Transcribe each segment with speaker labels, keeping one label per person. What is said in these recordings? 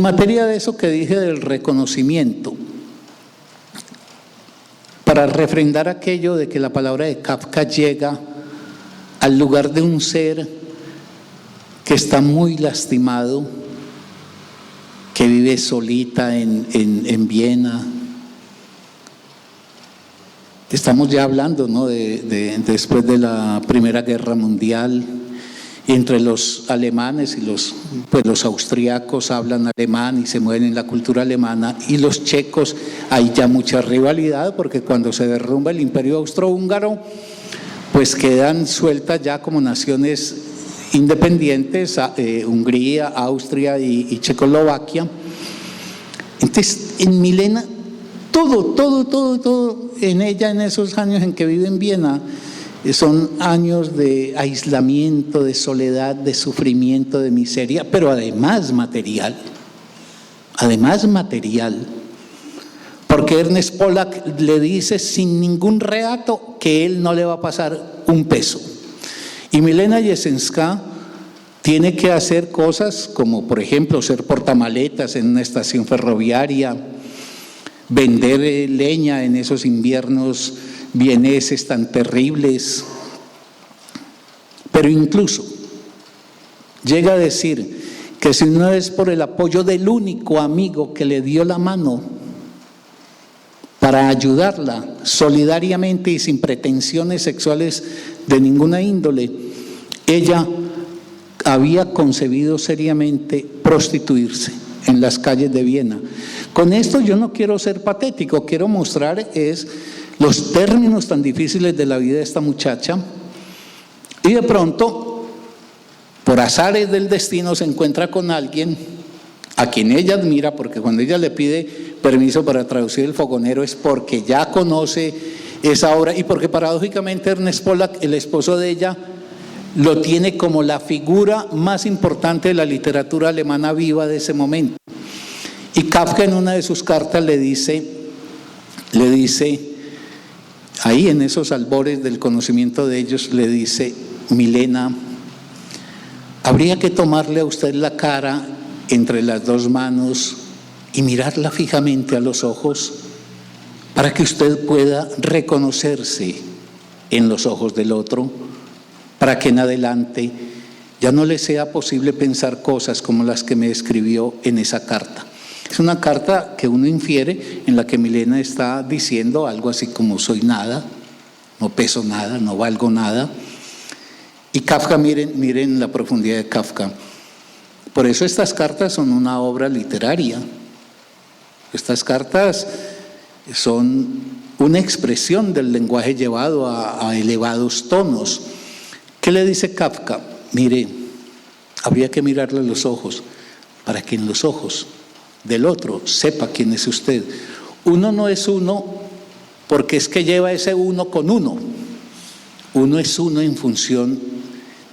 Speaker 1: materia de eso que dije del reconocimiento, para refrendar aquello de que la palabra de Kafka llega al lugar de un ser que está muy lastimado, que vive solita en Viena. Estamos ya hablando, ¿no?, después de la Primera Guerra Mundial. Entre los alemanes y los austríacos hablan alemán y se mueven en la cultura alemana, y los checos hay ya mucha rivalidad, porque cuando se derrumba el imperio austrohúngaro, pues quedan sueltas ya como naciones independientes, Hungría, Austria y Checoslovaquia. Entonces, en Milena, todo en ella, en esos años en que vive en Viena, son años de aislamiento, de soledad, de sufrimiento, de miseria, pero además material. Porque Ernest Pollack le dice sin ningún reato que él no le va a pasar un peso. Y Milena Jesenská tiene que hacer cosas como, por ejemplo, ser portamaletas en una estación ferroviaria, vender leña en esos inviernos vieneses tan terribles, pero incluso llega a decir que si no es por el apoyo del único amigo que le dio la mano para ayudarla solidariamente y sin pretensiones sexuales de ninguna índole, ella había concebido seriamente prostituirse en las calles de Viena. Con esto yo no quiero ser patético, quiero mostrar los términos tan difíciles de la vida de esta muchacha, y de pronto, por azares del destino, se encuentra con alguien a quien ella admira, porque cuando ella le pide permiso para traducir El fogonero es porque ya conoce esa obra, y porque paradójicamente Ernest Pollack, el esposo de ella, lo tiene como la figura más importante de la literatura alemana viva de ese momento. Y Kafka en una de sus cartas le dice, ahí en esos albores del conocimiento de ellos, le dice: Milena, habría que tomarle a usted la cara entre las dos manos y mirarla fijamente a los ojos para que usted pueda reconocerse en los ojos del otro, para que en adelante ya no le sea posible pensar cosas como las que me escribió en esa carta. Es una carta que uno infiere en la que Milena está diciendo algo así como: soy nada, no peso nada, no valgo nada. Y Kafka, miren la profundidad de Kafka. Por eso estas cartas son una obra literaria. Estas cartas son una expresión del lenguaje llevado a elevados tonos. ¿Qué le dice Kafka? Mire, habría que mirarle a los ojos para que en los ojos del otro sepa quién es usted. Uno no es uno porque es que lleva ese uno con uno. Uno es uno en función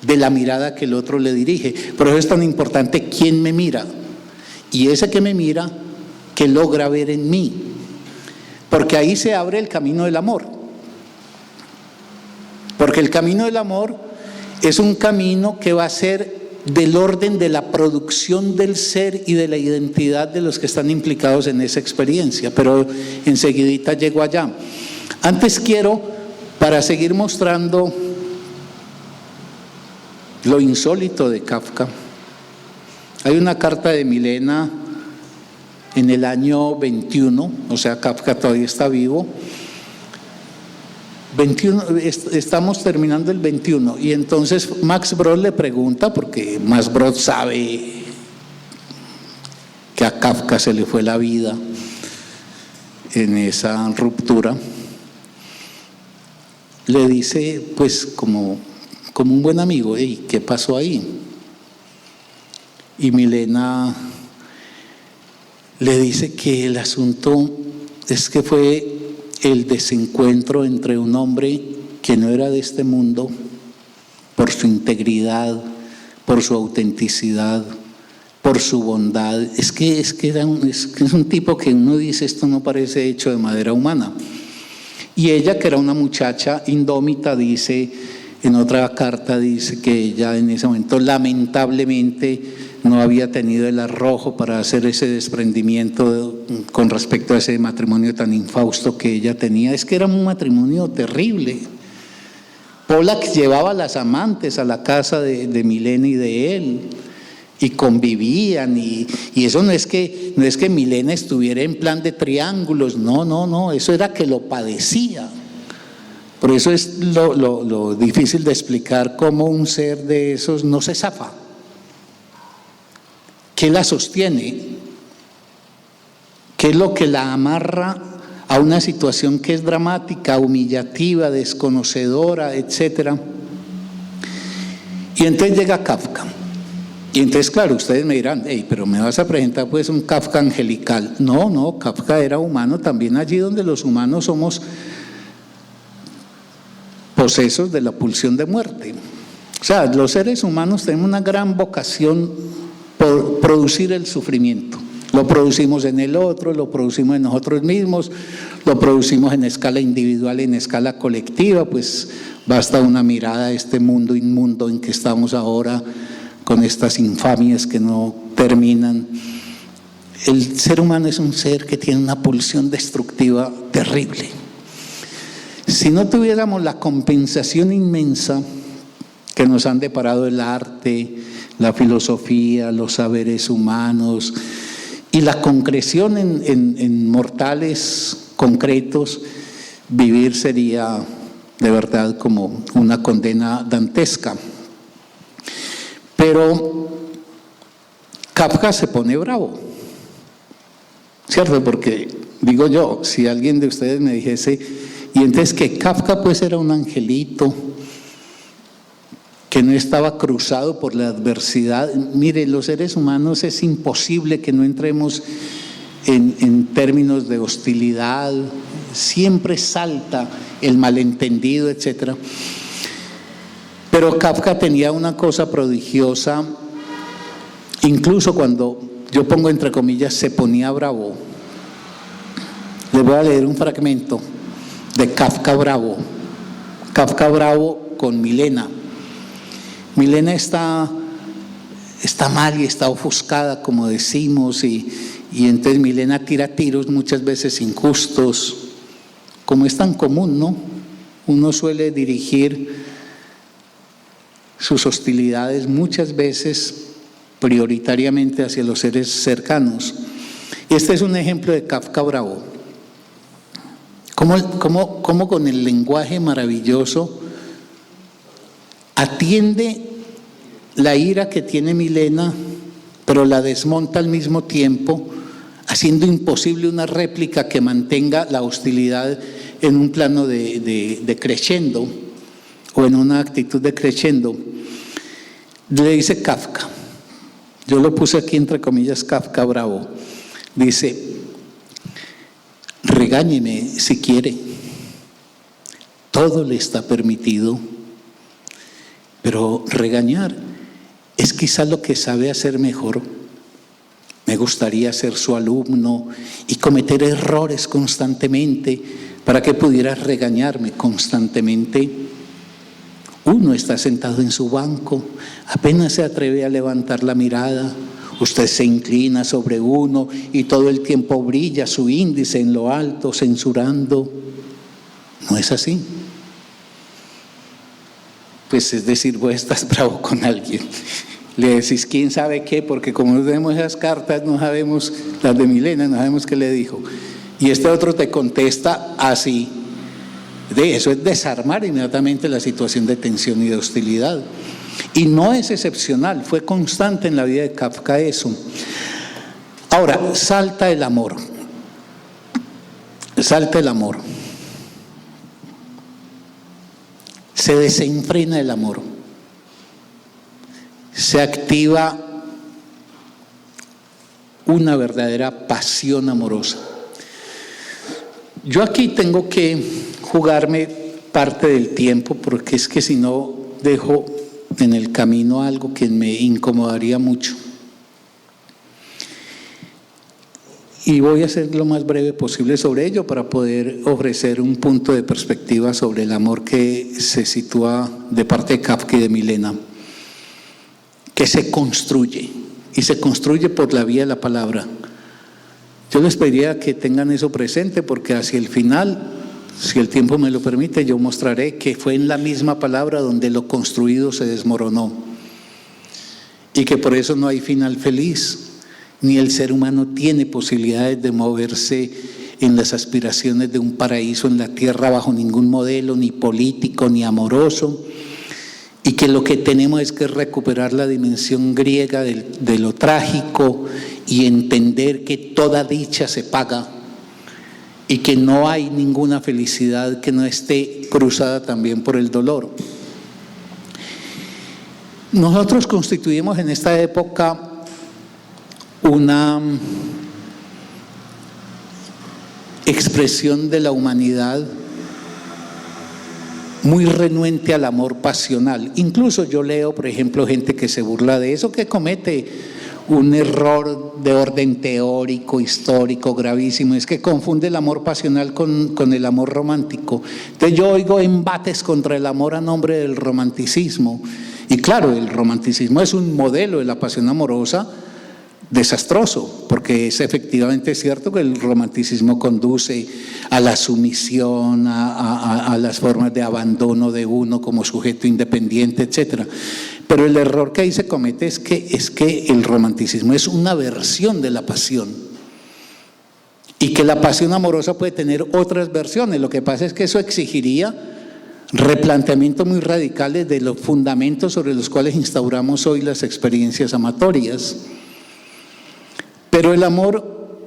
Speaker 1: de la mirada que el otro le dirige. Por eso es tan importante quién me mira. Y ese que me mira, que logra ver en mí. Porque ahí se abre el camino del amor. Porque el camino del amor es un camino que va a ser del orden de la producción del ser y de la identidad de los que están implicados en esa experiencia, pero enseguidita llego allá. Antes quiero, para seguir mostrando lo insólito de Kafka, hay una carta de Milena en el año 21, o sea, Kafka todavía está vivo. 21, estamos terminando el 21, y entonces Max Brod le pregunta, porque Max Brod sabe que a Kafka se le fue la vida en esa ruptura, le dice, pues como un buen amigo: ¿y qué pasó ahí? Y Milena le dice que el asunto es que fue el desencuentro entre un hombre que no era de este mundo, por su integridad, por su autenticidad, por su bondad. Es que es un tipo que uno dice: esto no parece hecho de madera humana. Y ella, que era una muchacha indómita, dice, en otra carta dice que ella en ese momento lamentablemente no había tenido el arrojo para hacer ese desprendimiento con respecto a ese matrimonio tan infausto que ella tenía. Es que era un matrimonio terrible. Pollack llevaba a las amantes a la casa de Milena y de él, y convivían, y eso no es que Milena estuviera en plan de triángulos, no, eso era que lo padecía. Por eso es lo difícil de explicar cómo un ser de esos no se zafa. ¿Qué la sostiene? ¿Qué es lo que la amarra a una situación que es dramática, humillativa, desconocedora, etcétera? Y entonces llega Kafka. Y entonces, claro, ustedes me dirán, hey, pero me vas a presentar pues un Kafka angelical. No, Kafka era humano también allí donde los humanos somos posesos de la pulsión de muerte. O sea, los seres humanos tenemos una gran vocación por producir el sufrimiento. Lo producimos en el otro, lo producimos en nosotros mismos, lo producimos en escala individual, en escala colectiva. Pues basta una mirada a este mundo inmundo en que estamos ahora, con estas infamias que no terminan. El ser humano es un ser que tiene una pulsión destructiva terrible. Si no tuviéramos la compensación inmensa que nos han deparado el arte, la filosofía, los saberes humanos y la concreción en mortales concretos, vivir sería de verdad como una condena dantesca. Pero Kafka se pone bravo, ¿cierto? Porque digo yo, si alguien de ustedes me dijese, y entonces que Kafka pues era un angelito, que no estaba cruzado por la adversidad. Mire, los seres humanos es imposible que no entremos en términos de hostilidad, siempre salta el malentendido, etcétera. Pero Kafka tenía una cosa prodigiosa, incluso cuando, yo pongo entre comillas, se ponía bravo. Les voy a leer un fragmento de Kafka bravo. Kafka bravo con Milena. Milena está mal y está ofuscada, como decimos, y entonces Milena tira tiros muchas veces injustos, como es tan común, ¿no? Uno suele dirigir sus hostilidades muchas veces prioritariamente hacia los seres cercanos. Y este es un ejemplo de Kafka bravo. Cómo con el lenguaje maravilloso atiende la ira que tiene Milena, pero la desmonta al mismo tiempo, haciendo imposible una réplica que mantenga la hostilidad en un plano de crescendo, o en una actitud de crescendo. Le dice Kafka, yo lo puse aquí entre comillas, Kafka bravo, dice: regáñeme si quiere, todo le está permitido, pero regañar es quizá lo que sabe hacer mejor. Me gustaría ser su alumno y cometer errores constantemente para que pudiera regañarme constantemente. Uno está sentado en su banco, apenas se atreve a levantar la mirada, usted se inclina sobre uno y todo el tiempo brilla su índice en lo alto, censurando. ¿No es así? Pues es decir, vos estás bravo con alguien. Le decís quién sabe qué, porque como no tenemos esas cartas, no sabemos, las de Milena, no sabemos qué le dijo. Y este otro te contesta así. Eso es desarmar inmediatamente la situación de tensión y de hostilidad. Y no es excepcional, fue constante en la vida de Kafka eso. Ahora, salta el amor. Salta el amor. Se desenfrena el amor. Se activa una verdadera pasión amorosa. Yo aquí tengo que jugarme parte del tiempo, porque es que si no dejo en el camino algo que me incomodaría mucho. Y voy a ser lo más breve posible sobre ello para poder ofrecer un punto de perspectiva sobre el amor que se sitúa de parte de Kafka y de Milena, que se construye, y se construye por la vía de la palabra. Yo les pediría que tengan eso presente, porque hacia el final, si el tiempo me lo permite, yo mostraré que fue en la misma palabra donde lo construido se desmoronó, y que por eso no hay final feliz, ni el ser humano tiene posibilidades de moverse en las aspiraciones de un paraíso en la tierra bajo ningún modelo, ni político, ni amoroso, y que lo que tenemos es que recuperar la dimensión griega de lo trágico y entender que toda dicha se paga y que no hay ninguna felicidad que no esté cruzada también por el dolor. Nosotros constituimos en esta época una expresión de la humanidad muy renuente al amor pasional. Incluso yo leo, por ejemplo, gente que se burla de eso, que comete un error de orden teórico, histórico, gravísimo, es que confunde el amor pasional con el amor romántico. Entonces yo oigo embates contra el amor a nombre del romanticismo. Y claro, el romanticismo es un modelo de la pasión amorosa desastroso, porque es efectivamente cierto que el romanticismo conduce a la sumisión, a las formas de abandono de uno como sujeto independiente, etcétera. Pero el error que ahí se comete es que el romanticismo es una versión de la pasión, y que la pasión amorosa puede tener otras versiones. Lo que pasa es que eso exigiría replanteamientos muy radicales de los fundamentos sobre los cuales instauramos hoy las experiencias amatorias. Pero el amor,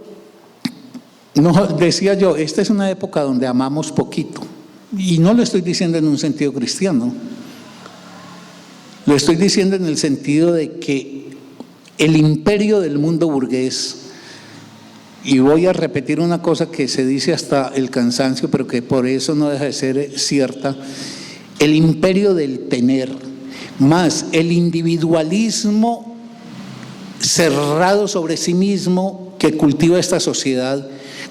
Speaker 1: no, decía yo, esta es una época donde amamos poquito, y no lo estoy diciendo en un sentido cristiano, lo estoy diciendo en el sentido de que el imperio del mundo burgués, y voy a repetir una cosa que se dice hasta el cansancio, pero que por eso no deja de ser cierta, el imperio del tener, más el individualismo cerrado sobre sí mismo que cultiva esta sociedad,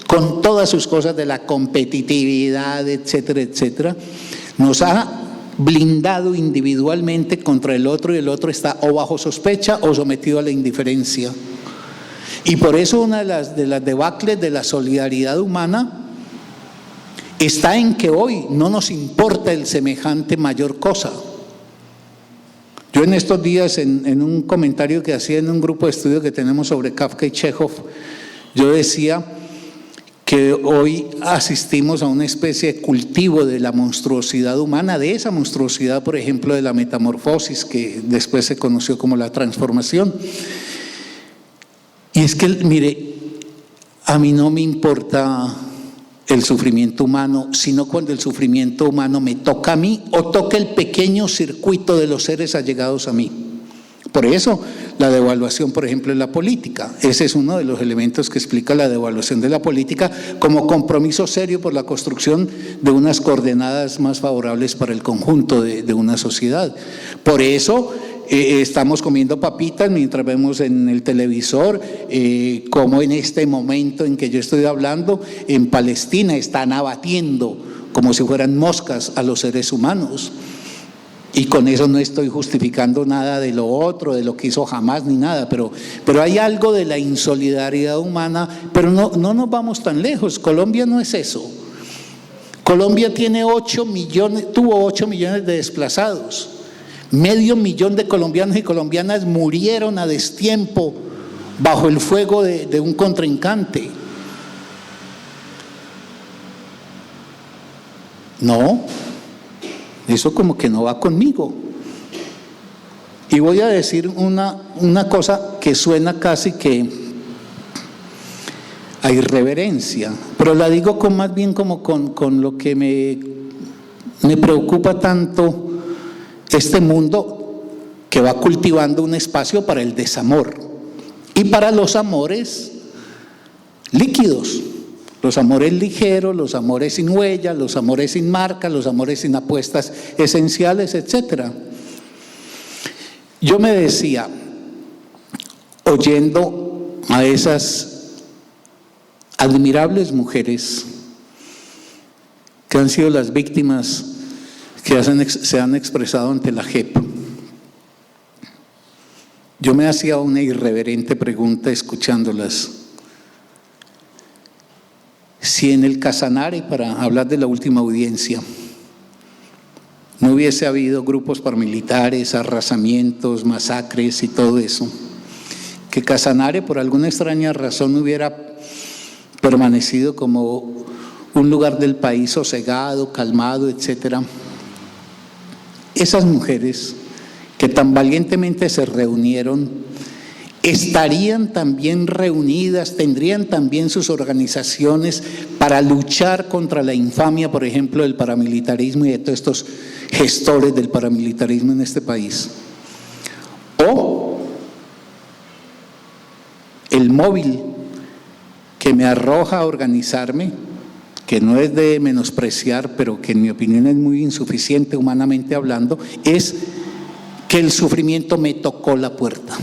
Speaker 1: con todas sus cosas de la competitividad, etcétera, etcétera, nos ha blindado individualmente contra el otro, y el otro está o bajo sospecha o sometido a la indiferencia. Y por eso una de las debacles de la solidaridad humana está en que hoy no nos importa el semejante mayor cosa. Yo en estos días, en un comentario que hacía en un grupo de estudio que tenemos sobre Kafka y Chekhov, yo decía que hoy asistimos a una especie de cultivo de la monstruosidad humana, de esa monstruosidad, por ejemplo, de la metamorfosis, que después se conoció como la transformación. Y es que, mire, a mí no me importa el sufrimiento humano, sino cuando el sufrimiento humano me toca a mí o toca el pequeño circuito de los seres allegados a mí. Por eso la devaluación, por ejemplo, en la política, ese es uno de los elementos que explica la devaluación de la política como compromiso serio por la construcción de unas coordenadas más favorables para el conjunto de una sociedad. Por eso estamos comiendo papitas mientras vemos en el televisor como en este momento en que yo estoy hablando, en Palestina están abatiendo como si fueran moscas a los seres humanos. Y con eso no estoy justificando nada de lo otro, de lo que hizo Hamás ni nada, pero hay algo de la insolidaridad humana, pero no nos vamos tan lejos. Colombia no es eso. Colombia tiene tuvo 8 millones de desplazados. 500,000 de colombianos y colombianas murieron a destiempo bajo el fuego de un contrincante. No, eso como que no va conmigo. Y voy a decir una cosa que suena casi que a irreverencia, pero la digo más bien como con lo que me preocupa tanto este mundo que va cultivando un espacio para el desamor y para los amores líquidos, los amores ligeros, los amores sin huella, los amores sin marca, los amores sin apuestas esenciales, etcétera. Yo me decía, oyendo a esas admirables mujeres que han sido las víctimas que se han expresado ante la JEP, yo me hacía una irreverente pregunta escuchándolas. Si en el Casanare, para hablar de la última audiencia, no hubiese habido grupos paramilitares, arrasamientos, masacres y todo eso, que Casanare por alguna extraña razón hubiera permanecido como un lugar del país sosegado, calmado, etcétera. Esas mujeres que tan valientemente se reunieron, estarían también reunidas, tendrían también sus organizaciones para luchar contra la infamia, por ejemplo, del paramilitarismo y de todos estos gestores del paramilitarismo en este país. O el móvil que me arroja a organizarme, que no es de menospreciar, pero que en mi opinión es muy insuficiente humanamente hablando, es que el sufrimiento me tocó la puerta,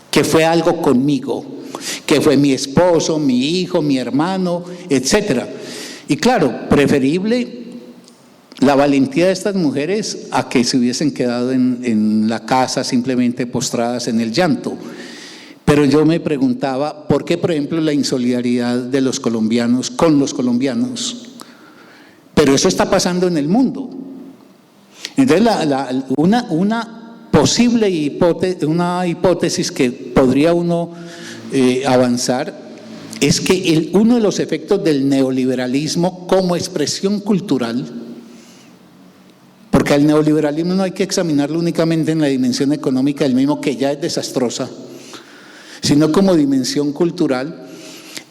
Speaker 1: que fue algo conmigo, que fue mi esposo, mi hijo, mi hermano, etcétera. Y claro, preferible la valentía de estas mujeres a que se hubiesen quedado en la casa simplemente postradas en el llanto. Pero yo me preguntaba, ¿por qué, por ejemplo, la insolidaridad de los colombianos con los colombianos? Pero eso está pasando en el mundo. Entonces, una posible hipótesis que podría uno avanzar es que uno de los efectos del neoliberalismo como expresión cultural, porque al neoliberalismo no hay que examinarlo únicamente en la dimensión económica del mismo, que ya es desastrosa, sino como dimensión cultural,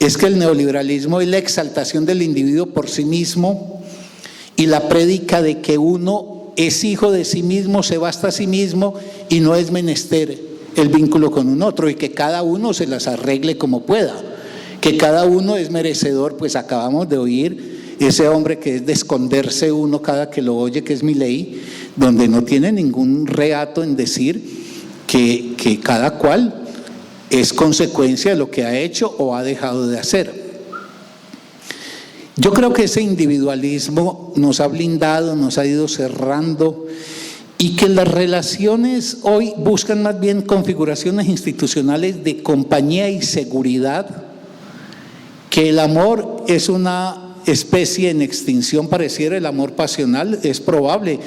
Speaker 1: es que el neoliberalismo es la exaltación del individuo por sí mismo y la prédica de que uno es hijo de sí mismo, se basta a sí mismo y no es menester el vínculo con un otro, y que cada uno se las arregle como pueda, que cada uno es merecedor. Pues acabamos de oír ese hombre que es de esconderse uno cada que lo oye, que es Milei, donde no tiene ningún reato en decir que cada cual es consecuencia de lo que ha hecho o ha dejado de hacer. Yo creo que ese individualismo nos ha blindado, nos ha ido cerrando, y que las relaciones hoy buscan más bien configuraciones institucionales de compañía y seguridad, que el amor es una especie en extinción, pareciera el amor pasional. Es probable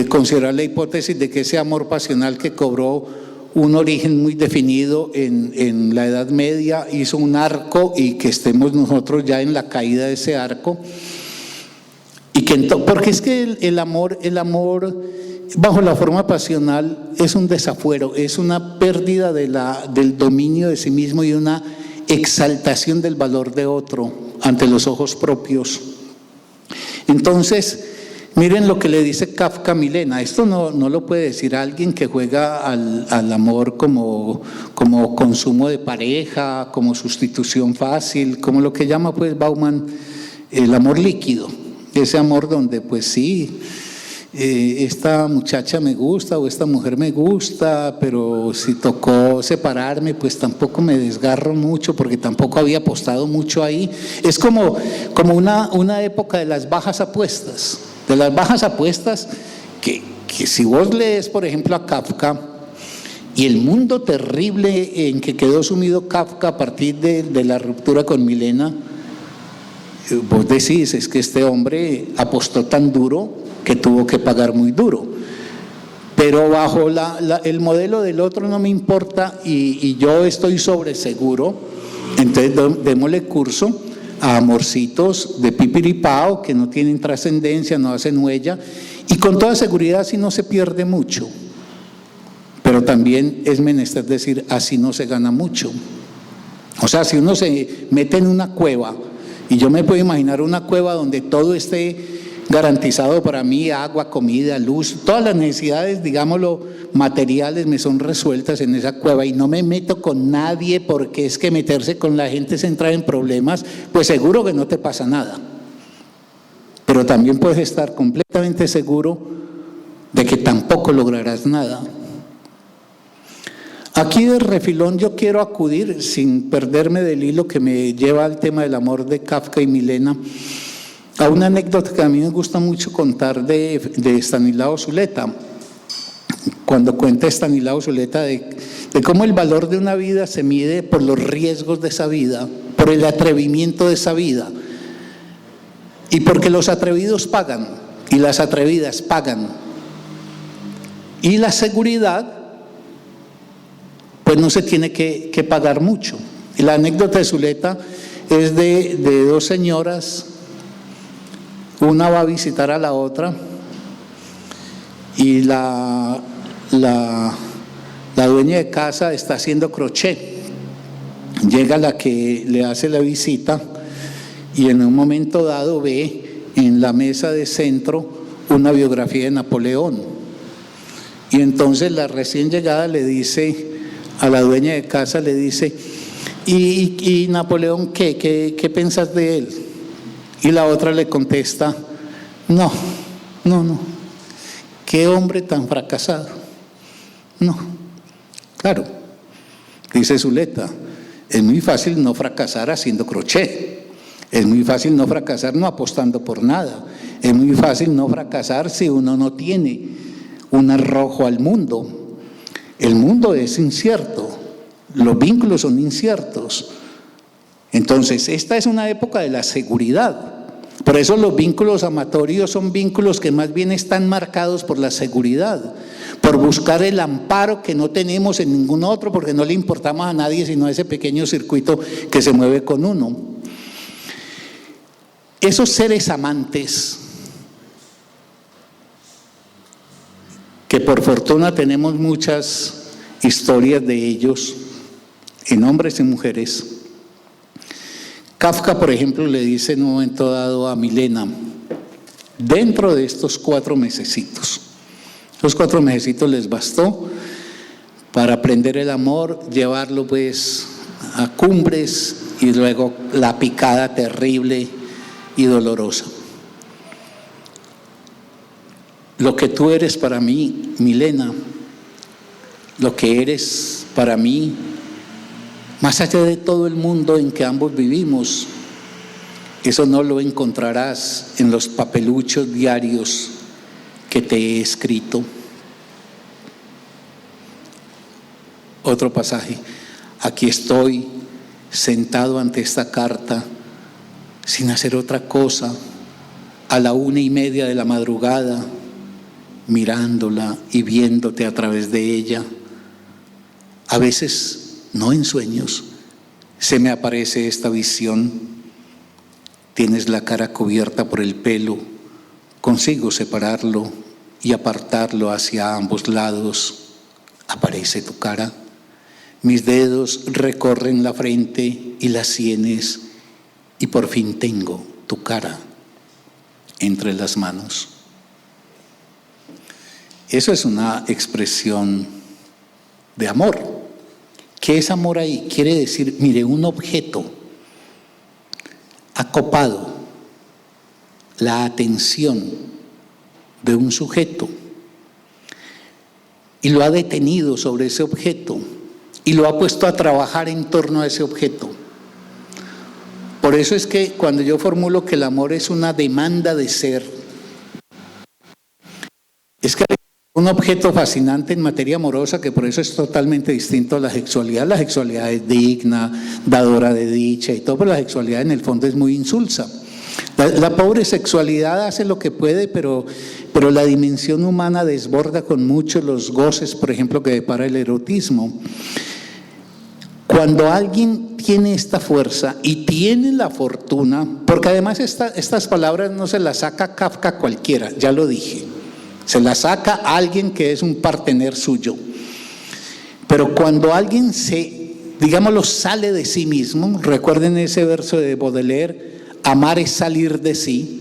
Speaker 1: considerar la hipótesis de que ese amor pasional, que cobró un origen muy definido en la Edad Media, hizo un arco, y que estemos nosotros ya en la caída de ese arco, y que porque es que el amor bajo la forma pasional es un desafuero, es una pérdida del dominio de sí mismo y una exaltación del valor de otro ante los ojos propios. Entonces, miren lo que le dice Kafka a Milena. Esto no lo puede decir alguien que juega al amor como consumo de pareja, como sustitución fácil, como lo que llama pues Bauman el amor líquido. Ese amor donde pues sí, esta muchacha me gusta o esta mujer me gusta, pero si tocó separarme, pues tampoco me desgarro mucho, porque tampoco había apostado mucho ahí. Es como una época de las bajas apuestas. De las bajas apuestas, que si vos lees, por ejemplo, a Kafka y el mundo terrible en que quedó sumido Kafka a partir de la ruptura con Milena, vos decís, es que este hombre apostó tan duro que tuvo que pagar muy duro. Pero bajo el modelo del otro no me importa, y yo estoy sobreseguro, entonces démosle curso a amorcitos de pipiripao que no tienen trascendencia, no hacen huella, y con toda seguridad así no se pierde mucho, pero también es menester decir, así no se gana mucho. O sea, si uno se mete en una cueva, y yo me puedo imaginar una cueva donde todo esté garantizado para mí, agua, comida, luz, todas las necesidades, digámoslo, materiales me son resueltas en esa cueva, y no me meto con nadie, porque es que meterse con la gente es entrar en problemas, pues seguro que no te pasa nada. Pero también puedes estar completamente seguro de que tampoco lograrás nada. Aquí de refilón yo quiero acudir, sin perderme del hilo que me lleva al tema del amor de Kafka y Milena, a una anécdota que a mí me gusta mucho contar de Estanislao Zuleta. cuando cuenta Estanislao Zuleta de cómo el valor de una vida se mide por los riesgos de esa vida, por el atrevimiento de esa vida, y porque los atrevidos pagan y las atrevidas pagan, y la seguridad pues no se tiene que pagar mucho. Y la anécdota de Zuleta es de dos señoras, una va a visitar a la otra y la dueña de casa está haciendo crochet. Llega la que le hace la visita y en un momento dado ve en la mesa de centro una biografía de Napoleón. Y entonces la recién llegada le dice a la dueña de casa, le dice: ¿Y Napoleón qué piensas de él? Y la otra le contesta: no, qué hombre tan fracasado. No, claro, dice Zuleta, es muy fácil no fracasar haciendo crochet, es muy fácil no fracasar no apostando por nada, es muy fácil no fracasar si uno no tiene un arrojo al mundo. El mundo es incierto, los vínculos son inciertos. Entonces, esta es una época de la seguridad. Por eso los vínculos amatorios son vínculos que más bien están marcados por la seguridad, por buscar el amparo que no tenemos en ningún otro, porque no le importamos a nadie sino a ese pequeño circuito que se mueve con uno. Esos seres amantes, que por fortuna tenemos muchas historias de ellos, en hombres y mujeres. Kafka, por ejemplo, le dice en un momento dado a Milena: dentro de estos 4 mesecitos, los 4 mesecitos les bastó para aprender el amor, llevarlo pues a cumbres y luego la picada terrible y dolorosa. Lo que tú eres para mí, Milena, lo que eres para mí, más allá de todo el mundo en que ambos vivimos, eso no lo encontrarás en los papeluchos diarios que te he escrito. Otro pasaje: aquí estoy sentado ante esta carta sin hacer otra cosa, a la 1:30 de la madrugada, mirándola y viéndote a través de ella. A veces, no en sueños, se me aparece esta visión. Tienes la cara cubierta por el pelo, consigo separarlo y apartarlo hacia ambos lados. Aparece tu cara. Mis dedos recorren la frente y las sienes y por fin tengo tu cara entre las manos. Eso es una expresión de amor. ¿Qué es amor ahí? Quiere decir, mire, un objeto ha copado la atención de un sujeto y lo ha detenido sobre ese objeto y lo ha puesto a trabajar en torno a ese objeto. Por eso es que cuando yo formulo que el amor es una demanda de ser, es que un objeto fascinante en materia amorosa, que por eso es totalmente distinto a la sexualidad. La sexualidad es digna, dadora de dicha y todo, pero la sexualidad en el fondo es muy insulsa. La pobre sexualidad hace lo que puede, pero la dimensión humana desborda con mucho los goces, por ejemplo, que depara el erotismo. Cuando alguien tiene esta fuerza y tiene la fortuna, porque además estas palabras no se las saca Kafka cualquiera, ya lo dije, se las saca alguien que es un partener suyo. Pero cuando alguien digámoslo, sale de sí mismo, recuerden ese verso de Baudelaire: amar es salir de sí.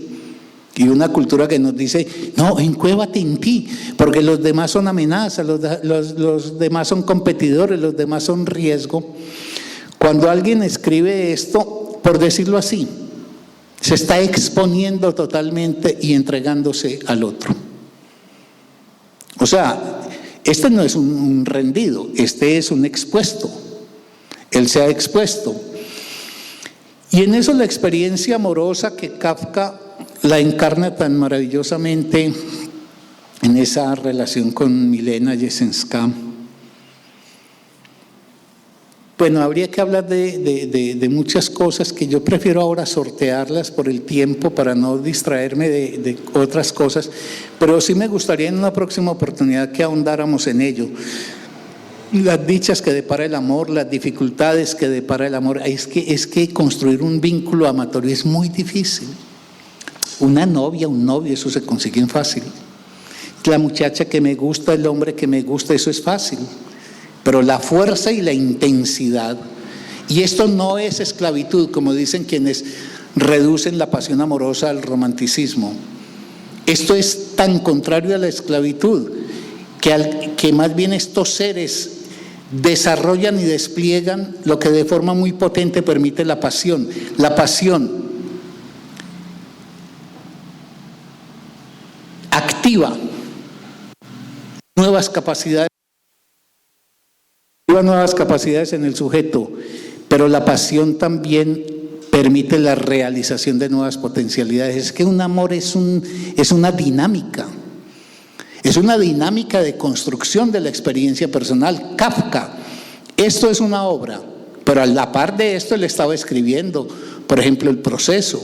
Speaker 1: Y una cultura que nos dice: no, encuévate en ti, porque los demás son amenazas, los demás son competidores, los demás son riesgo. Cuando alguien escribe esto, por decirlo así, se está exponiendo totalmente y entregándose al otro. O sea, este no es un rendido, este es un expuesto. Él se ha expuesto. Y en eso la experiencia amorosa que Kafka la encarna tan maravillosamente en esa relación con Milena Jesenská. Bueno, habría que hablar de muchas cosas que yo prefiero ahora sortearlas por el tiempo para no distraerme de otras cosas, pero sí me gustaría en una próxima oportunidad que ahondáramos en ello. Las dichas que depara el amor, las dificultades que depara el amor. Es que construir un vínculo amatorio es muy difícil. Una novia, un novio, eso se consigue fácil. La muchacha que me gusta, el hombre que me gusta, eso es fácil. Pero la fuerza y la intensidad, y esto no es esclavitud, como dicen quienes reducen la pasión amorosa al romanticismo. Esto es tan contrario a la esclavitud, que más bien estos seres desarrollan y despliegan lo que de forma muy potente permite la pasión. La pasión activa nuevas capacidades en el sujeto, pero la pasión también permite la realización de nuevas potencialidades. Es que un amor es una dinámica. Es una dinámica de construcción de la experiencia personal. Kafka, esto es una obra, pero a la par de esto él estaba escribiendo, por ejemplo, El Proceso.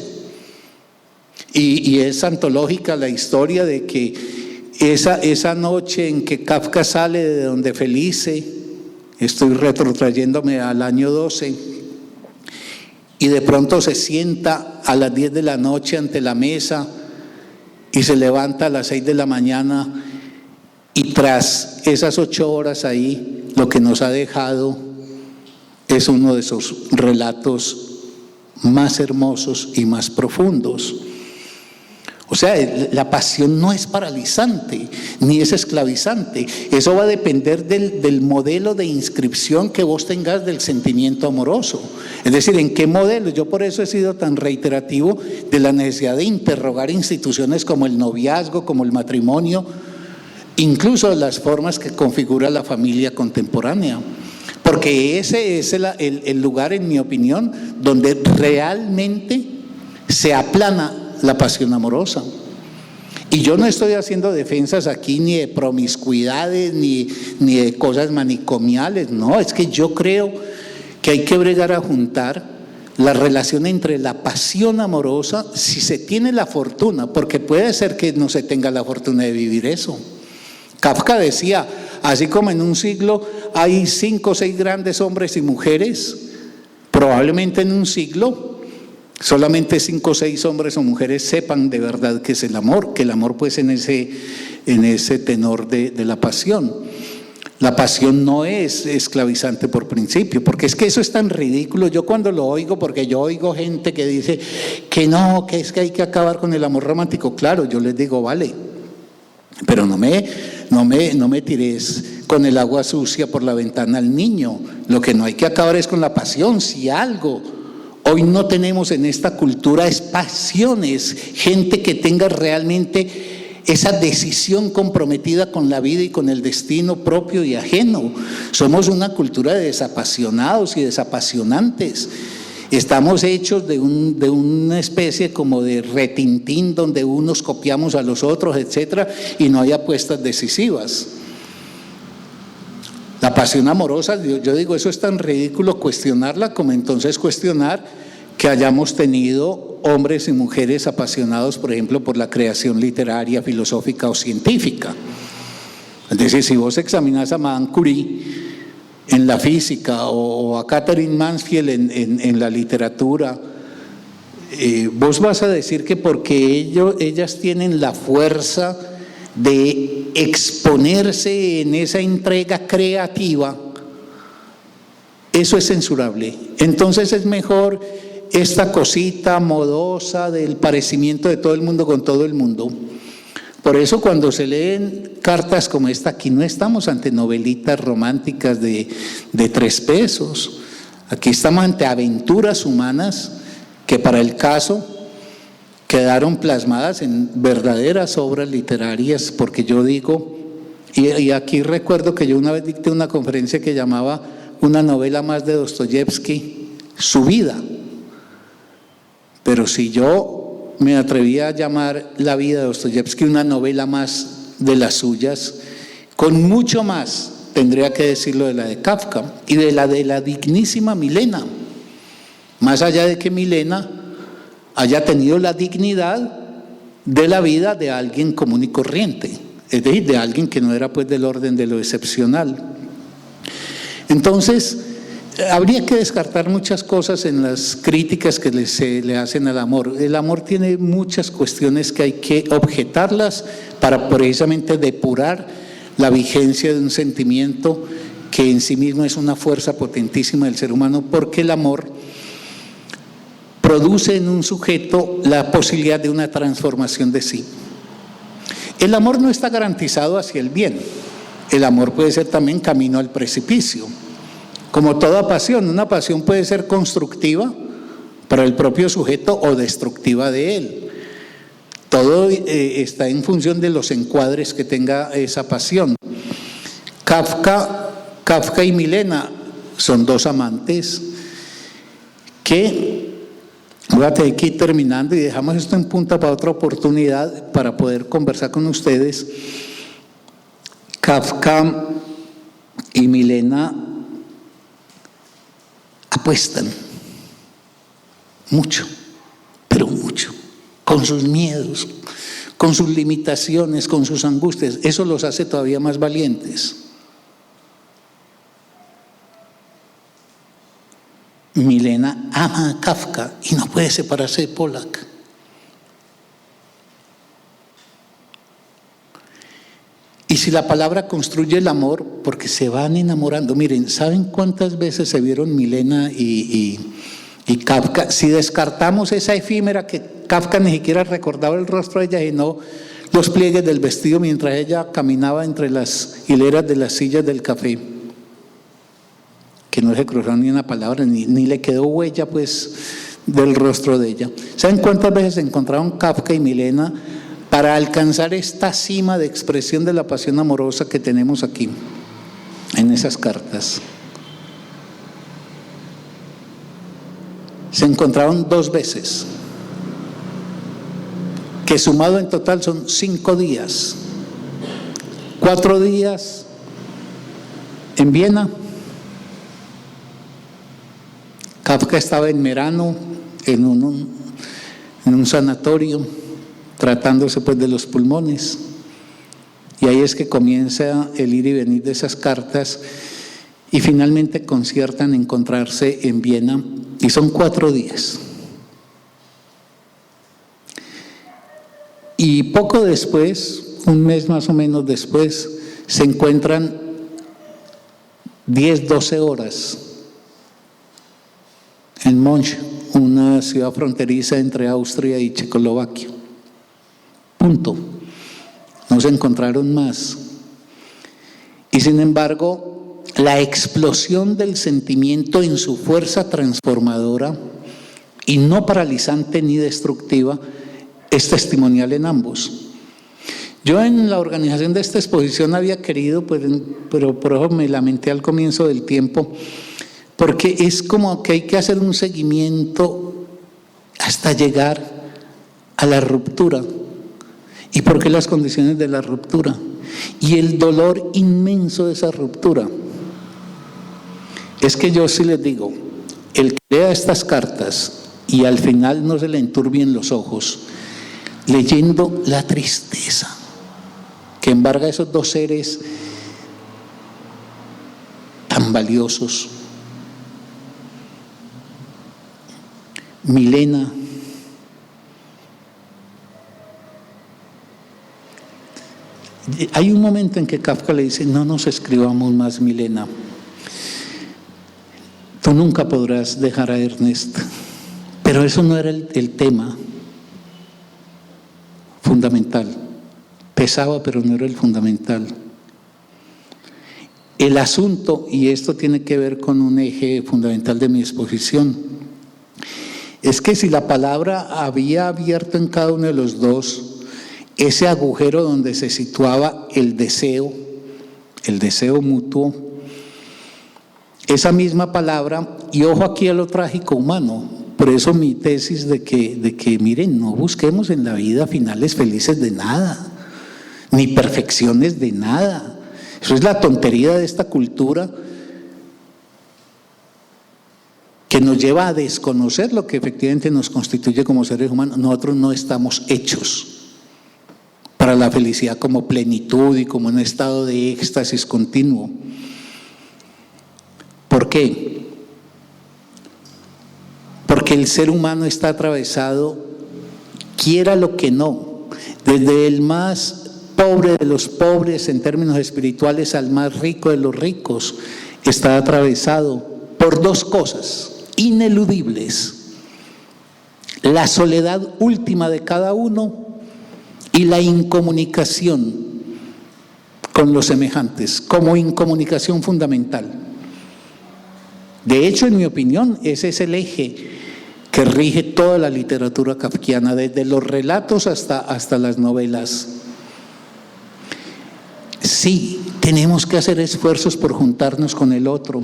Speaker 1: Y es antológica la historia de que esa noche en que Kafka sale de donde Felice, estoy retrotrayéndome al año 12, y de pronto se sienta a las 10 de la noche ante la mesa y se levanta a las 6 de la mañana, y tras esas 8 horas ahí, lo que nos ha dejado es uno de esos relatos más hermosos y más profundos. O sea, la pasión no es paralizante, ni es esclavizante. Eso va a depender del modelo de inscripción que vos tengas del sentimiento amoroso. Es decir, ¿en qué modelo? Yo por eso he sido tan reiterativo de la necesidad de interrogar instituciones como el noviazgo, como el matrimonio, incluso las formas que configura la familia contemporánea. Porque ese es el lugar, en mi opinión, donde realmente se aplana la pasión amorosa. Y yo no estoy haciendo defensas aquí ni de promiscuidades ni de cosas manicomiales, no, es que yo creo que hay que bregar a juntar la relación entre la pasión amorosa, si se tiene la fortuna, porque puede ser que no se tenga la fortuna de vivir eso. Kafka decía, así como en un siglo hay 5 o 6 grandes hombres y mujeres, probablemente en un siglo solamente 5 o 6 hombres o mujeres sepan de verdad qué es el amor, que el amor pues en ese tenor de la pasión. La pasión no es esclavizante por principio, porque es que eso es tan ridículo. Yo cuando lo oigo, porque yo oigo gente que dice que no, que es que hay que acabar con el amor romántico. Claro, yo les digo, vale, pero no me tires con el agua sucia por la ventana al niño. Lo que no hay que acabar es con la pasión. Si algo hoy no tenemos en esta cultura es pasiones, gente que tenga realmente esa decisión comprometida con la vida y con el destino propio y ajeno. Somos una cultura de desapasionados y desapasionantes. Estamos hechos de una especie como de retintín donde unos copiamos a los otros, etcétera, y no hay apuestas decisivas. La pasión amorosa, yo digo, eso es tan ridículo cuestionarla como entonces cuestionar que hayamos tenido hombres y mujeres apasionados, por ejemplo, por la creación literaria, filosófica o científica. Es decir, si vos examinás a Madame Curie en la física o a Catherine Mansfield en la literatura, vos vas a decir que porque ellas tienen la fuerza de exponerse en esa entrega creativa, eso es censurable. Entonces es mejor esta cosita modosa del parecimiento de todo el mundo con todo el mundo. Por eso cuando se leen cartas como esta, aquí no estamos ante novelitas románticas de 3 pesos. Aquí estamos ante aventuras humanas que para el caso quedaron plasmadas en verdaderas obras literarias, porque yo digo, y aquí recuerdo que yo una vez dicté una conferencia que llamaba Una novela más de Dostoyevsky, su vida. Pero si yo me atrevía a llamar La vida de Dostoyevsky una novela más de las suyas, con mucho más tendría que decirlo de la de Kafka y de la dignísima Milena. Más allá de que Milena haya tenido la dignidad de la vida de alguien común y corriente, es decir, de alguien que no era pues del orden de lo excepcional. Entonces, habría que descartar muchas cosas en las críticas que se le hacen al amor. El amor tiene muchas cuestiones que hay que objetarlas para precisamente depurar la vigencia de un sentimiento que en sí mismo es una fuerza potentísima del ser humano, porque el amor produce en un sujeto la posibilidad de una transformación de sí. El amor no está garantizado hacia el bien. El amor puede ser también camino al precipicio. Como toda pasión, una pasión puede ser constructiva para el propio sujeto o destructiva de él. Todo está en función de los encuadres que tenga esa pasión. Kafka y Milena son dos amantes que, voy a tener que ir terminando y dejamos esto en punta para otra oportunidad para poder conversar con ustedes. Kafka y Milena apuestan mucho, pero mucho, con sus miedos, con sus limitaciones, con sus angustias. Eso los hace todavía más valientes. Milena ama a Kafka y no puede separarse de Pollack. Y si la palabra construye el amor, porque se van enamorando. Miren, ¿saben cuántas veces se vieron Milena y Kafka? Si descartamos esa efímera que Kafka ni siquiera recordaba el rostro de ella, sino los pliegues del vestido mientras ella caminaba entre las hileras de las sillas del café, que no se cruzó ni una palabra, ni le quedó huella pues del rostro de ella. ¿Saben cuántas veces se encontraron Kafka y Milena para alcanzar esta cima de expresión de la pasión amorosa que tenemos aquí, en esas cartas? Se encontraron 2 veces, que sumado en total son 5 días. 4 días en Viena. Kafka estaba en Merano, en un sanatorio, tratándose pues de los pulmones, y ahí es que comienza el ir y venir de esas cartas, y finalmente conciertan encontrarse en Viena, y son 4 días. Y poco después, un mes más o menos después, se encuentran 10-12 horas en Monch, una ciudad fronteriza entre Austria y Checoslovaquia. Punto. No se encontraron más. Y sin embargo, la explosión del sentimiento en su fuerza transformadora y no paralizante ni destructiva es testimonial en ambos. Yo en la organización de esta exposición había querido, pero por eso me lamenté al comienzo del tiempo, porque es como que hay que hacer un seguimiento hasta llegar a la ruptura. ¿Y por qué las condiciones de la ruptura? Y el dolor inmenso de esa ruptura. Es que yo sí les digo, el que lea estas cartas y al final no se le enturbien los ojos, leyendo la tristeza que embarga a esos 2 seres tan valiosos. Milena, hay un momento en que Kafka le dice: no nos escribamos más, Milena, tú nunca podrás dejar a Ernest. Pero eso no era el tema fundamental. Pesaba, pero no era el fundamental. El asunto, y esto tiene que ver con un eje fundamental de mi exposición, es que si la palabra había abierto en cada uno de los dos ese agujero donde se situaba el deseo mutuo, esa misma palabra, y ojo aquí a lo trágico humano, por eso mi tesis de que miren, no busquemos en la vida finales felices de nada, ni perfecciones de nada. Eso es la tontería de esta cultura que nos lleva a desconocer lo que efectivamente nos constituye como seres humanos. Nosotros no estamos hechos para la felicidad como plenitud y como un estado de éxtasis continuo. ¿Por qué? Porque el ser humano está atravesado, quiera lo que no, desde el más pobre de los pobres en términos espirituales al más rico de los ricos, está atravesado por dos cosas ineludibles: la soledad última de cada uno y la incomunicación con los semejantes, como incomunicación fundamental. De hecho, en mi opinión, ese es el eje que rige toda la literatura kafkiana, desde los relatos hasta las novelas. Sí, tenemos que hacer esfuerzos por juntarnos con el otro.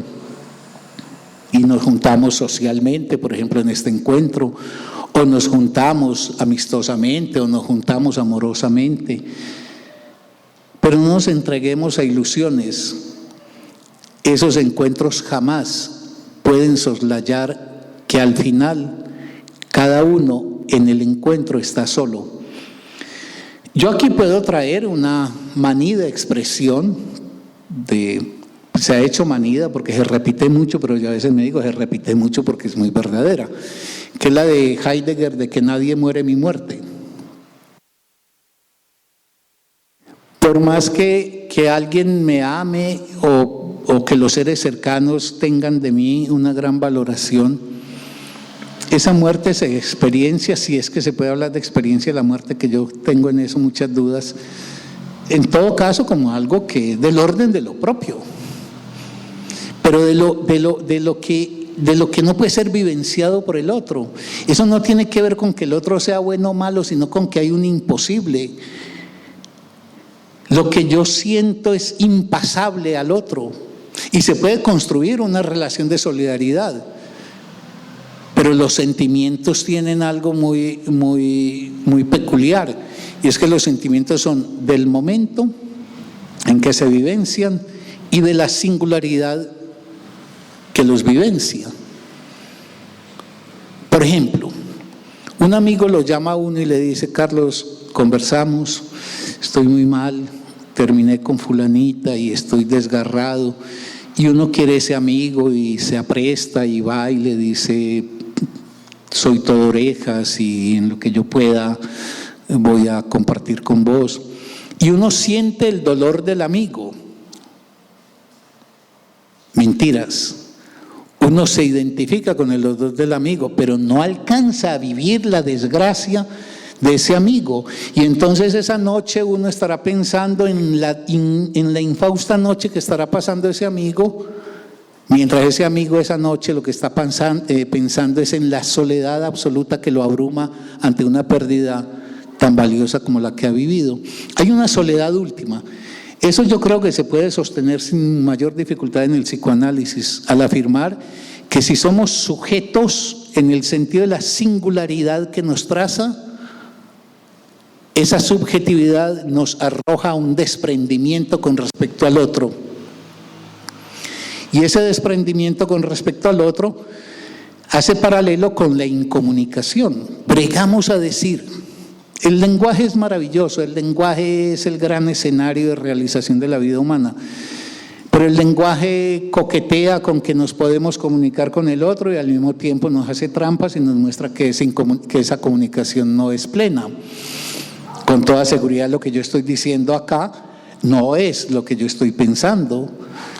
Speaker 1: Y nos juntamos socialmente, por ejemplo, en este encuentro, o nos juntamos amistosamente, o nos juntamos amorosamente. Pero no nos entreguemos a ilusiones. Esos encuentros jamás pueden soslayar que al final cada uno en el encuentro está solo. Yo aquí puedo traer una manida expresión se ha hecho manida porque se repite mucho, pero yo a veces me digo se repite mucho porque es muy verdadera, que es la de Heidegger, de que nadie muere mi muerte. Por más que alguien me ame o que los seres cercanos tengan de mí una gran valoración, esa muerte se experiencia, si es que se puede hablar de experiencia de la muerte, que yo tengo en eso muchas dudas, en todo caso como algo que del orden de lo propio, pero de lo que no puede ser vivenciado por el otro. Eso no tiene que ver con que el otro sea bueno o malo, sino con que hay un imposible. Lo que yo siento es impasable al otro y se puede construir una relación de solidaridad, pero los sentimientos tienen algo muy, muy, muy peculiar, y es que los sentimientos son del momento en que se vivencian y de la singularidad que los vivencia. Por ejemplo, un amigo lo llama a uno y le dice: Carlos, conversamos, estoy muy mal, terminé con fulanita y estoy desgarrado. Y uno quiere ese amigo y se apresta y va y le dice: soy todo orejas y en lo que yo pueda voy a compartir con vos. Y uno siente el dolor del amigo. Mentiras. Uno se identifica con el dolor del amigo, pero no alcanza a vivir la desgracia de ese amigo. Y entonces esa noche uno estará pensando en la infausta noche que estará pasando ese amigo, mientras ese amigo esa noche lo que está pensando es en la soledad absoluta que lo abruma ante una pérdida tan valiosa como la que ha vivido. Hay una soledad última. Eso yo creo que se puede sostener sin mayor dificultad en el psicoanálisis, al afirmar que si somos sujetos en el sentido de la singularidad que nos traza, esa subjetividad nos arroja un desprendimiento con respecto al otro. Y ese desprendimiento con respecto al otro hace paralelo con la incomunicación. Bregamos a decir, el lenguaje es maravilloso, el lenguaje es el gran escenario de realización de la vida humana, pero el lenguaje coquetea con que nos podemos comunicar con el otro y al mismo tiempo nos hace trampas y nos muestra que esa comunicación no es plena. Con toda seguridad lo que yo estoy diciendo acá no es lo que yo estoy pensando.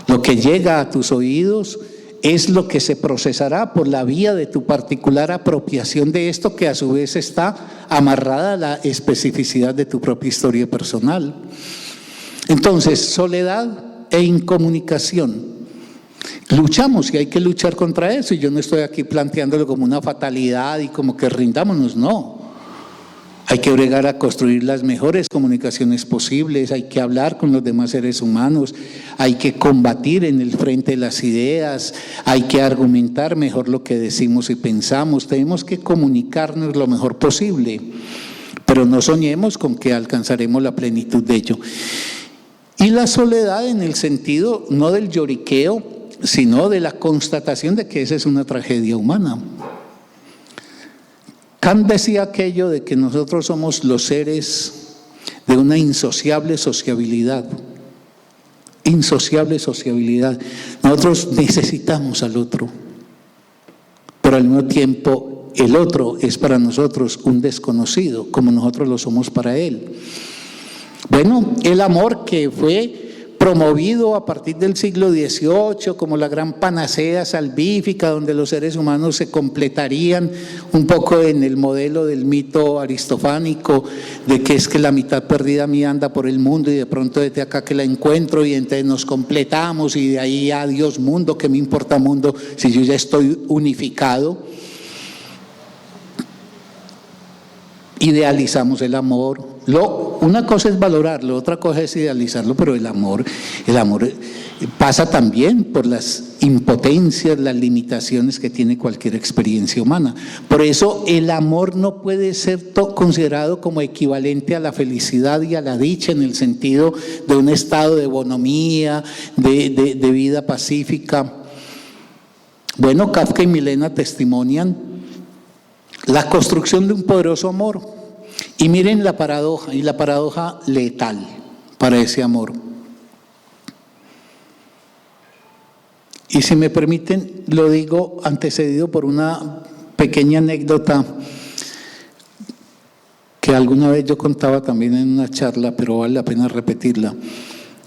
Speaker 1: Lo que llega a tus oídos es lo que se procesará por la vía de tu particular apropiación de esto, que a su vez está amarrada a la especificidad de tu propia historia personal. Entonces, soledad e incomunicación. Luchamos y hay que luchar contra eso, y yo no estoy aquí planteándolo como una fatalidad y como que rindámonos, no. Hay que bregar a construir las mejores comunicaciones posibles, hay que hablar con los demás seres humanos, hay que combatir en el frente de las ideas, hay que argumentar mejor lo que decimos y pensamos, tenemos que comunicarnos lo mejor posible. pero no soñemos con que alcanzaremos la plenitud de ello. Y la soledad en el sentido no del lloriqueo, sino de la constatación de que esa es una tragedia humana. Kant decía aquello de que nosotros somos los seres de una insociable sociabilidad. Insociable sociabilidad. Nosotros necesitamos al otro, pero al mismo tiempo el otro es para nosotros un desconocido, como nosotros lo somos para él. Bueno, el amor que fue promovido a partir del siglo XVIII como la gran panacea salvífica, donde los seres humanos se completarían un poco en el modelo del mito aristofánico, de que es que la mitad perdida mía anda por el mundo y de pronto desde acá que la encuentro y entonces nos completamos y de ahí adiós mundo, ¿qué me importa mundo si yo ya estoy unificado? Idealizamos el amor. Una cosa es valorarlo, otra cosa es idealizarlo, pero el amor pasa también por las impotencias, las limitaciones que tiene cualquier experiencia humana. Por eso el amor no puede ser considerado como equivalente a la felicidad y a la dicha en el sentido de un estado de bonomía, de vida pacífica. Bueno, Kafka y Milena testimonian la construcción de un poderoso amor. Y miren la paradoja, y la paradoja letal para ese amor. Y si me permiten, lo digo antecedido por una pequeña anécdota que alguna vez yo contaba también en una charla, pero vale la pena repetirla.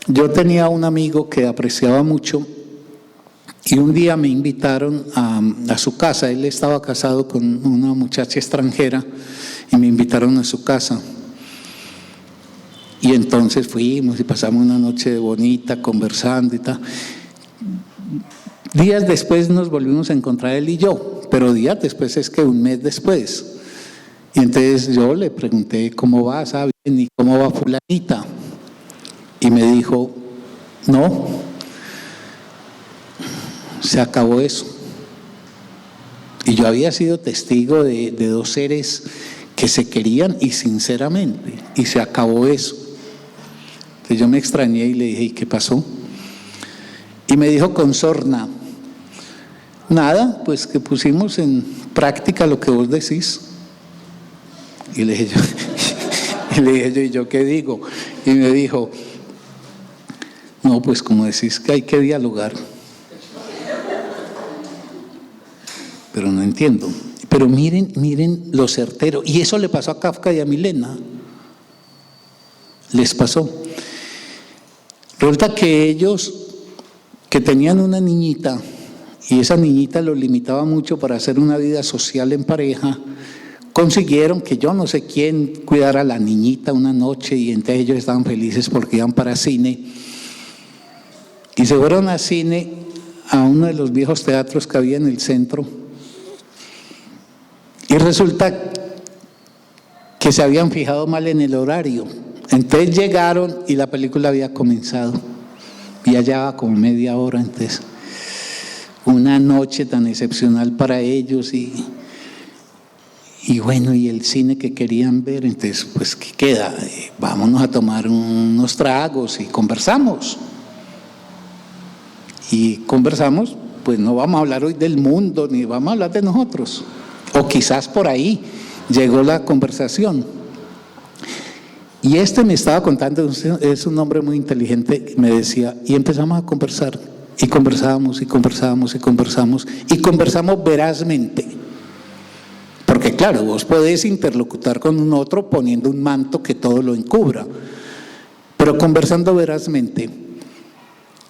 Speaker 1: Yo tenía un amigo que apreciaba mucho y un día me invitaron a su casa. Él estaba casado con una muchacha extranjera y me invitaron a su casa. Y entonces fuimos y pasamos una noche bonita conversando y tal. Días después nos volvimos a encontrar él y yo, pero días después es que un mes después. Y entonces yo le pregunté, ¿cómo va? ¿Sabe bien? ¿Y cómo va fulanita? Y me dijo, no, se acabó eso. Y yo había sido testigo de dos seres que se querían y sinceramente, y se acabó eso. Entonces yo me extrañé y le dije, ¿y qué pasó? Y me dijo con sorna, nada, pues que pusimos en práctica lo que vos decís. Y le dije yo, ¿y yo qué digo? Y me dijo, no, pues como decís que hay que dialogar. Pero no entiendo. Pero miren lo certero. Y eso le pasó a Kafka y a Milena. Les pasó. Resulta que ellos, que tenían una niñita, y esa niñita los limitaba mucho para hacer una vida social en pareja, consiguieron que yo no sé quién cuidara a la niñita una noche y entre ellos estaban felices porque iban para cine. Y se fueron a cine a uno de los viejos teatros que había en el centro. Y resulta que se habían fijado mal en el horario. Entonces llegaron y la película había comenzado. Y allá va como media hora. Entonces, una noche tan excepcional para ellos y bueno, y el cine que querían ver. Entonces, pues, ¿qué queda? Vámonos a tomar unos tragos y conversamos. Y conversamos, pues no vamos a hablar hoy del mundo, ni vamos a hablar de nosotros. O quizás por ahí llegó la conversación. Y me estaba contando, es un hombre muy inteligente, me decía, y empezamos a conversar, y conversábamos, y conversábamos, y conversamos, y conversamos verazmente. Porque claro, vos podés interlocutar con un otro poniendo un manto que todo lo encubra, pero conversando verazmente.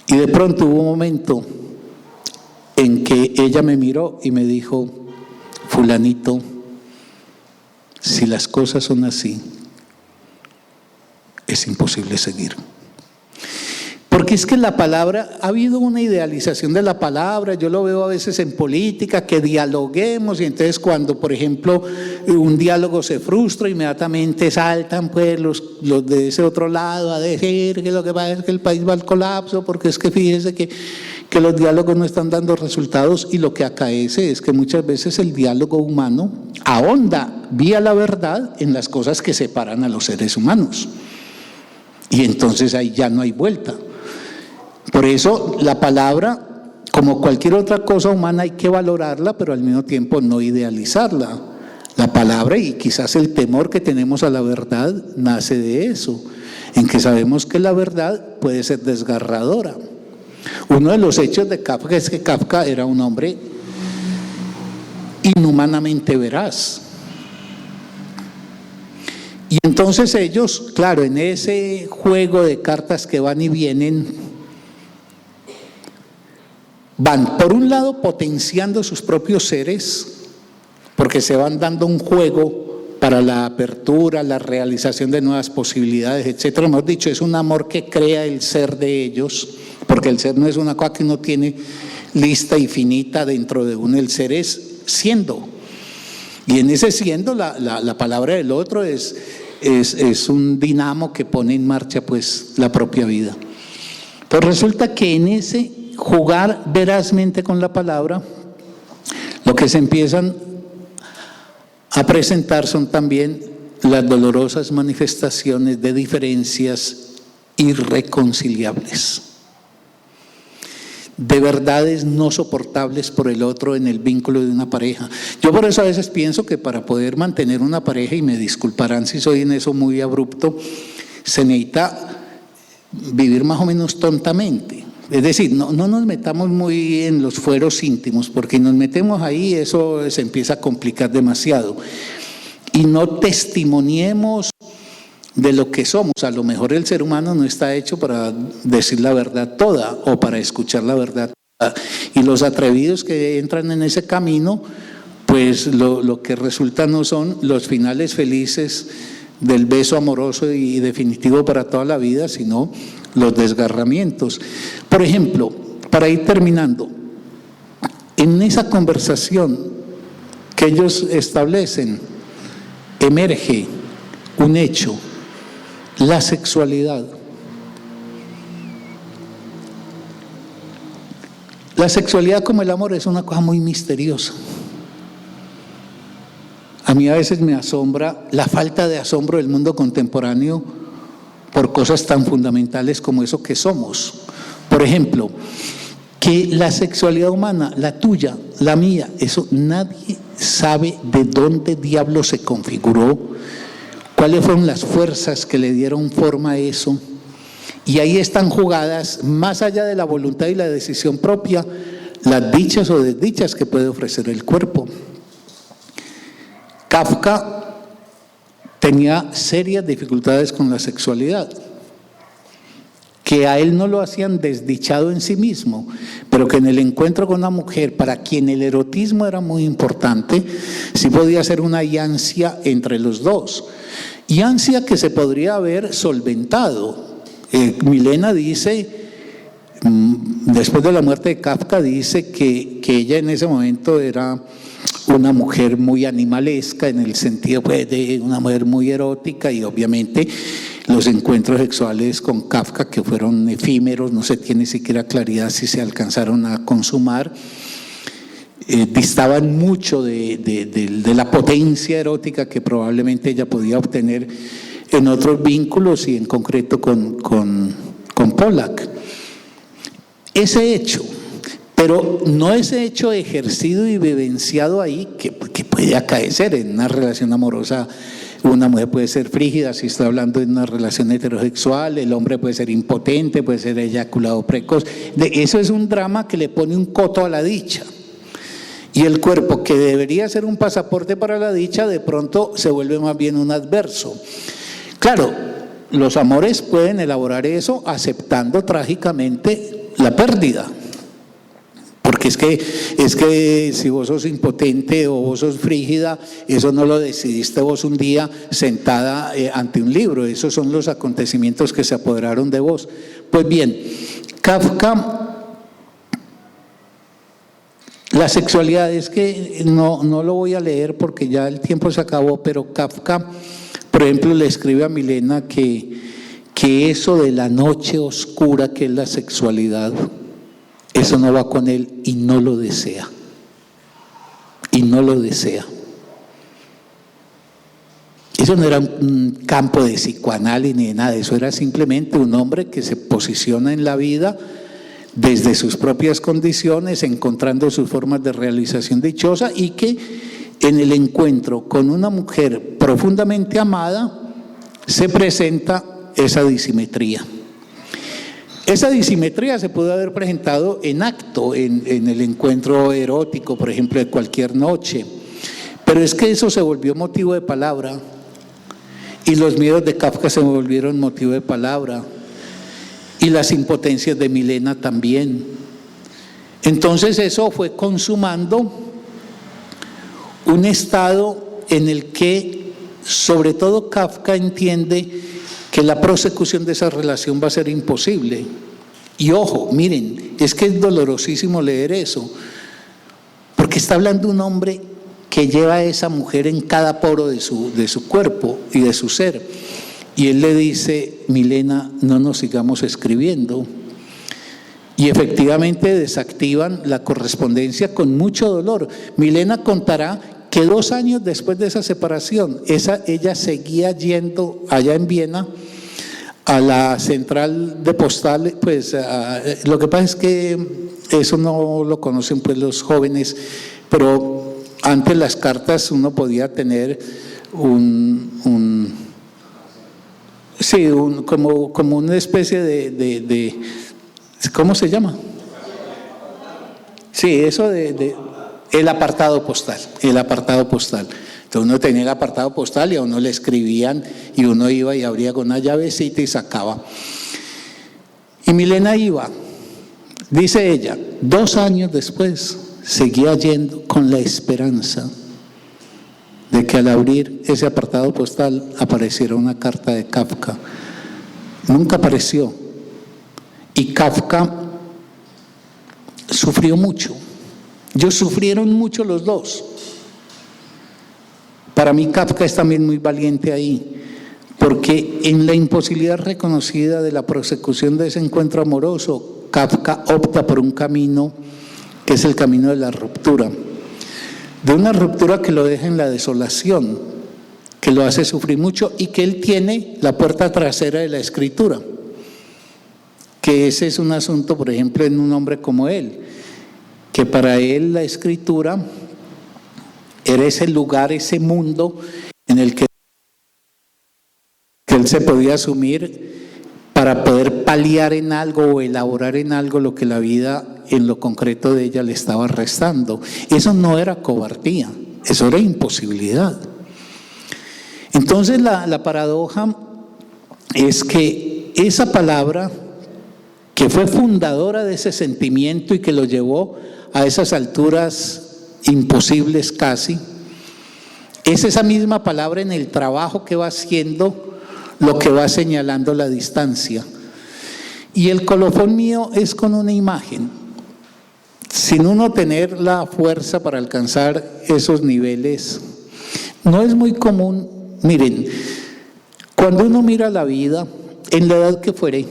Speaker 1: Y de pronto hubo un momento en que ella me miró y me dijo, fulanito, si las cosas son así, es imposible seguir. Porque es que la palabra, ha habido una idealización de la palabra, yo lo veo a veces en política, que dialoguemos, y entonces cuando, por ejemplo, un diálogo se frustra, inmediatamente saltan pues los de ese otro lado a decir que lo que pasa es que el país va al colapso, porque es que fíjese que los diálogos no están dando resultados, y lo que acaece es que muchas veces el diálogo humano ahonda vía la verdad en las cosas que separan a los seres humanos. Y entonces ahí ya no hay vuelta. Por eso la palabra, como cualquier otra cosa humana, hay que valorarla, pero al mismo tiempo no idealizarla. La palabra, y quizás el temor que tenemos a la verdad, nace de eso, en que sabemos que la verdad puede ser desgarradora. Uno de los hechos de Kafka es que Kafka era un hombre inhumanamente veraz. Y entonces ellos, claro, en ese juego de cartas que van y vienen, van por un lado potenciando sus propios seres, porque se van dando un juego para la apertura, la realización de nuevas posibilidades, etcétera. Hemos dicho, es un amor que crea el ser de ellos, porque el ser no es una cosa que uno tiene lista y finita dentro de uno, el ser es siendo. Y en ese siendo la palabra del otro es un dinamo que pone en marcha pues la propia vida. Pues resulta que en ese jugar verazmente con la palabra, lo que se empiezan a presentar son también las dolorosas manifestaciones de diferencias irreconciliables, de verdades no soportables por el otro en el vínculo de una pareja. Yo por eso a veces pienso que para poder mantener una pareja, y me disculparán si soy en eso muy abrupto, se necesita vivir más o menos tontamente. Es decir, no nos metamos muy en los fueros íntimos, porque nos metemos ahí, eso se empieza a complicar demasiado. Y no testimoniemos de lo que somos. A lo mejor el ser humano no está hecho para decir la verdad toda o para escuchar la verdad toda. Y los atrevidos que entran en ese camino, pues lo que resulta no son los finales felices del beso amoroso y definitivo para toda la vida, sino los desgarramientos. Por ejemplo, para ir terminando, en esa conversación que ellos establecen, emerge un hecho: la sexualidad. La sexualidad, como el amor, es una cosa muy misteriosa. A mí a veces me asombra la falta de asombro del mundo contemporáneo por cosas tan fundamentales como eso que somos. Por ejemplo, que la sexualidad humana, la tuya, la mía, eso nadie sabe de dónde diablo se configuró, cuáles fueron las fuerzas que le dieron forma a eso. Y ahí están jugadas, más allá de la voluntad y la decisión propia, las dichas o desdichas que puede ofrecer el cuerpo. Kafka tenía serias dificultades con la sexualidad, que a él no lo hacían desdichado en sí mismo, pero que en el encuentro con una mujer, para quien el erotismo era muy importante, sí podía ser una ansia entre los dos, y ansia que se podría haber solventado. Milena dice, después de la muerte de Kafka, dice que ella en ese momento era una mujer muy animalesca, en el sentido pues, de una mujer muy erótica, y obviamente los encuentros sexuales con Kafka, que fueron efímeros, no se tiene siquiera claridad si se alcanzaron a consumar, distaban mucho de la potencia erótica que probablemente ella podía obtener en otros vínculos, y en concreto con Pollack. Ese hecho, pero no ese hecho ejercido y vivenciado ahí, que puede acaecer en una relación amorosa. Una mujer puede ser frígida si está hablando de una relación heterosexual, el hombre puede ser impotente, puede ser eyaculado precoz. Eso es un drama que le pone un coto a la dicha. Y el cuerpo, que debería ser un pasaporte para la dicha, de pronto se vuelve más bien un adverso. Claro, los amores pueden elaborar eso aceptando trágicamente la pérdida. Porque es que si vos sos impotente o vos sos frígida, eso no lo decidiste vos un día sentada ante un libro, esos son los acontecimientos que se apoderaron de vos. Pues bien, Kafka, la sexualidad, es que no lo voy a leer porque ya el tiempo se acabó, pero Kafka, por ejemplo, le escribe a Milena que eso de la noche oscura que es la sexualidad, eso no va con él y no lo desea. Y no lo desea. Eso no era un campo de psicoanálisis ni de nada, eso era simplemente un hombre que se posiciona en la vida desde sus propias condiciones, encontrando sus formas de realización dichosa, y que en el encuentro con una mujer profundamente amada se presenta esa disimetría. Esa disimetría se pudo haber presentado en acto, en el encuentro erótico, por ejemplo, de cualquier noche, pero es que eso se volvió motivo de palabra, y los miedos de Kafka se volvieron motivo de palabra, y las impotencias de Milena también. Entonces eso fue consumando un estado en el que sobre todo Kafka entiende que la prosecución de esa relación va a ser imposible. Y ojo, miren, es que es dolorosísimo leer eso, porque está hablando un hombre que lleva a esa mujer en cada poro de su cuerpo y de su ser. Y él le dice: Milena, no nos sigamos escribiendo. Y efectivamente desactivan la correspondencia con mucho dolor. Milena contará que 2 años después de esa separación, ella seguía yendo allá en Viena a la central de postales. Pues lo que pasa es que eso no lo conocen pues los jóvenes, pero antes las cartas uno podía tener como una especie de ¿cómo se llama? Sí, eso de el apartado postal. Entonces uno tenía el apartado postal y a uno le escribían y uno iba y abría con una llavecita y sacaba. Y Milena iba, dice ella, 2 años después seguía yendo con la esperanza de que al abrir ese apartado postal apareciera una carta de Kafka. Nunca apareció. Y Kafka sufrió mucho. Ellos sufrieron mucho los dos. Para mí Kafka es también muy valiente ahí, porque en la imposibilidad reconocida de la prosecución de ese encuentro amoroso, Kafka opta por un camino que es el camino de la ruptura. De una ruptura que lo deja en la desolación, que lo hace sufrir mucho, y que él tiene la puerta trasera de la escritura, que ese es un asunto, por ejemplo, en un hombre como él, que para él la escritura era ese lugar, ese mundo en el que él se podía asumir para poder paliar en algo o elaborar en algo lo que la vida en lo concreto de ella le estaba restando. Eso no era cobardía, eso era imposibilidad. Entonces la paradoja es que esa palabra que fue fundadora de ese sentimiento y que lo llevó a esas alturas imposibles casi, es esa misma palabra en el trabajo que va haciendo lo que va señalando la distancia. Y el colofón mío es con una imagen. Sin uno tener la fuerza para alcanzar esos niveles, no es muy común. Miren, cuando uno mira la vida, en la edad que fuere,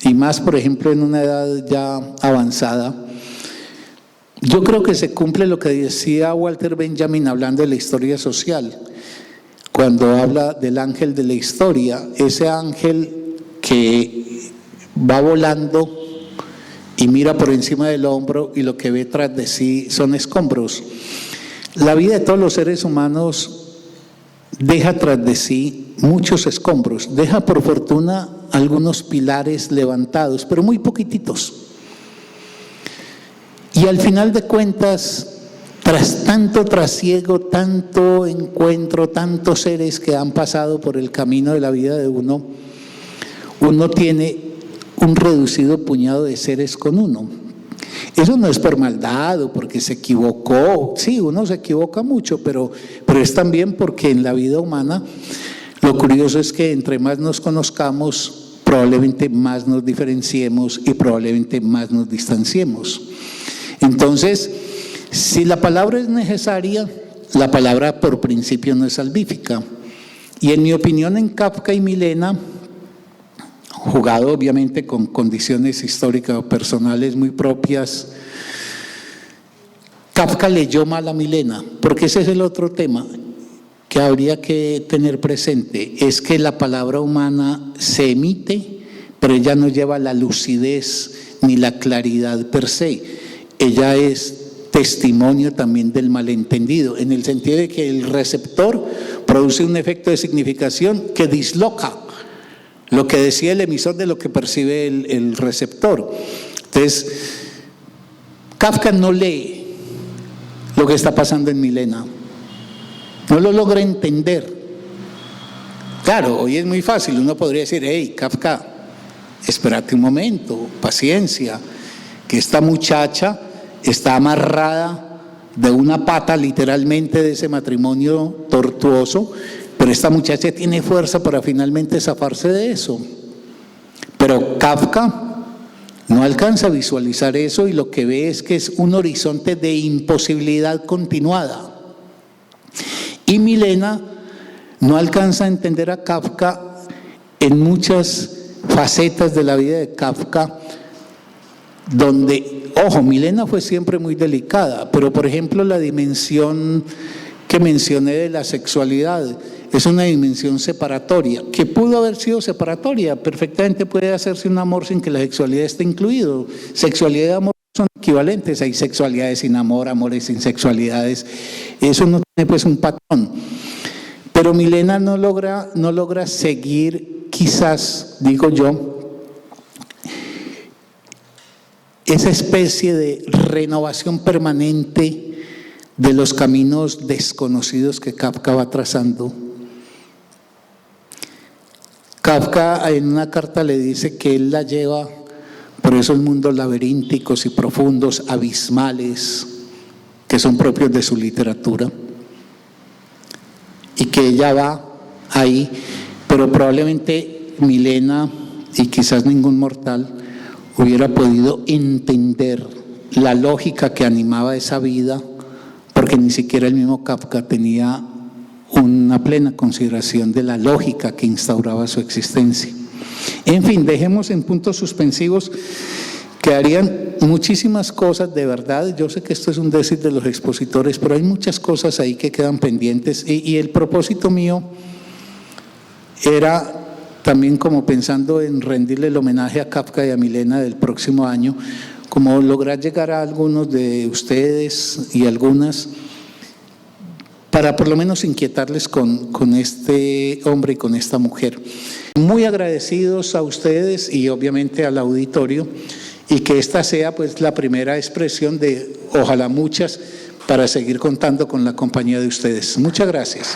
Speaker 1: y más por ejemplo en una edad ya avanzada, yo creo que se cumple lo que decía Walter Benjamin hablando de la historia social, cuando habla del ángel de la historia, ese ángel que va volando y mira por encima del hombro y lo que ve tras de sí son escombros. La vida de todos los seres humanos deja tras de sí muchos escombros, deja por fortuna algunos pilares levantados, pero muy poquititos. Y al final de cuentas, tras tanto trasiego, tanto encuentro, tantos seres que han pasado por el camino de la vida de uno, uno tiene un reducido puñado de seres con uno. Eso no es por maldad o porque se equivocó. Sí, uno se equivoca mucho, pero es también porque en la vida humana lo curioso es que entre más nos conozcamos probablemente más nos diferenciemos y probablemente más nos distanciemos. Entonces, si la palabra es necesaria, la palabra por principio no es salvífica. Y en mi opinión, en Kafka y Milena, jugado obviamente con condiciones históricas o personales muy propias, Kafka leyó mal a Milena, porque ese es el otro tema que habría que tener presente, es que la palabra humana se emite, pero ella no lleva la lucidez ni la claridad per se. Ella es testimonio también del malentendido, en el sentido de que el receptor produce un efecto de significación que disloca lo que decía el emisor de lo que percibe el receptor. Entonces, Kafka no lee lo que está pasando en Milena, no lo logra entender. Claro, hoy es muy fácil, uno podría decir: hey, Kafka, espérate un momento, paciencia, que esta muchacha está amarrada de una pata literalmente de ese matrimonio tortuoso, pero esta muchacha tiene fuerza para finalmente zafarse de eso. Pero Kafka no alcanza a visualizar eso y lo que ve es que es un horizonte de imposibilidad continuada. Y Milena no alcanza a entender a Kafka en muchas facetas de la vida de Kafka, donde, ojo, Milena fue siempre muy delicada, pero por ejemplo la dimensión que mencioné de la sexualidad es una dimensión separatoria, que pudo haber sido separatoria, perfectamente puede hacerse un amor sin que la sexualidad esté incluido. Sexualidad y amor son equivalentes, hay sexualidades sin amor, amores sin sexualidades, eso no tiene pues un patrón. Pero Milena no logra seguir, quizás, digo yo, esa especie de renovación permanente de los caminos desconocidos que Kafka va trazando. Kafka en una carta le dice que él la lleva por esos mundos laberínticos y profundos, abismales, que son propios de su literatura, y que ella va ahí, pero probablemente Milena y quizás ningún mortal hubiera podido entender la lógica que animaba esa vida, porque ni siquiera el mismo Kafka tenía una plena consideración de la lógica que instauraba su existencia. En fin, dejemos en puntos suspensivos. Quedarían muchísimas cosas, de verdad. Yo sé que esto es un decir de los expositores, pero hay muchas cosas ahí que quedan pendientes, y el propósito mío era también, como pensando en rendirle el homenaje a Kafka y a Milena del próximo año, como lograr llegar a algunos de ustedes y algunas, para por lo menos inquietarles con este hombre y con esta mujer. Muy agradecidos a ustedes y obviamente al auditorio, y que esta sea pues la primera expresión de, ojalá muchas, para seguir contando con la compañía de ustedes. Muchas gracias.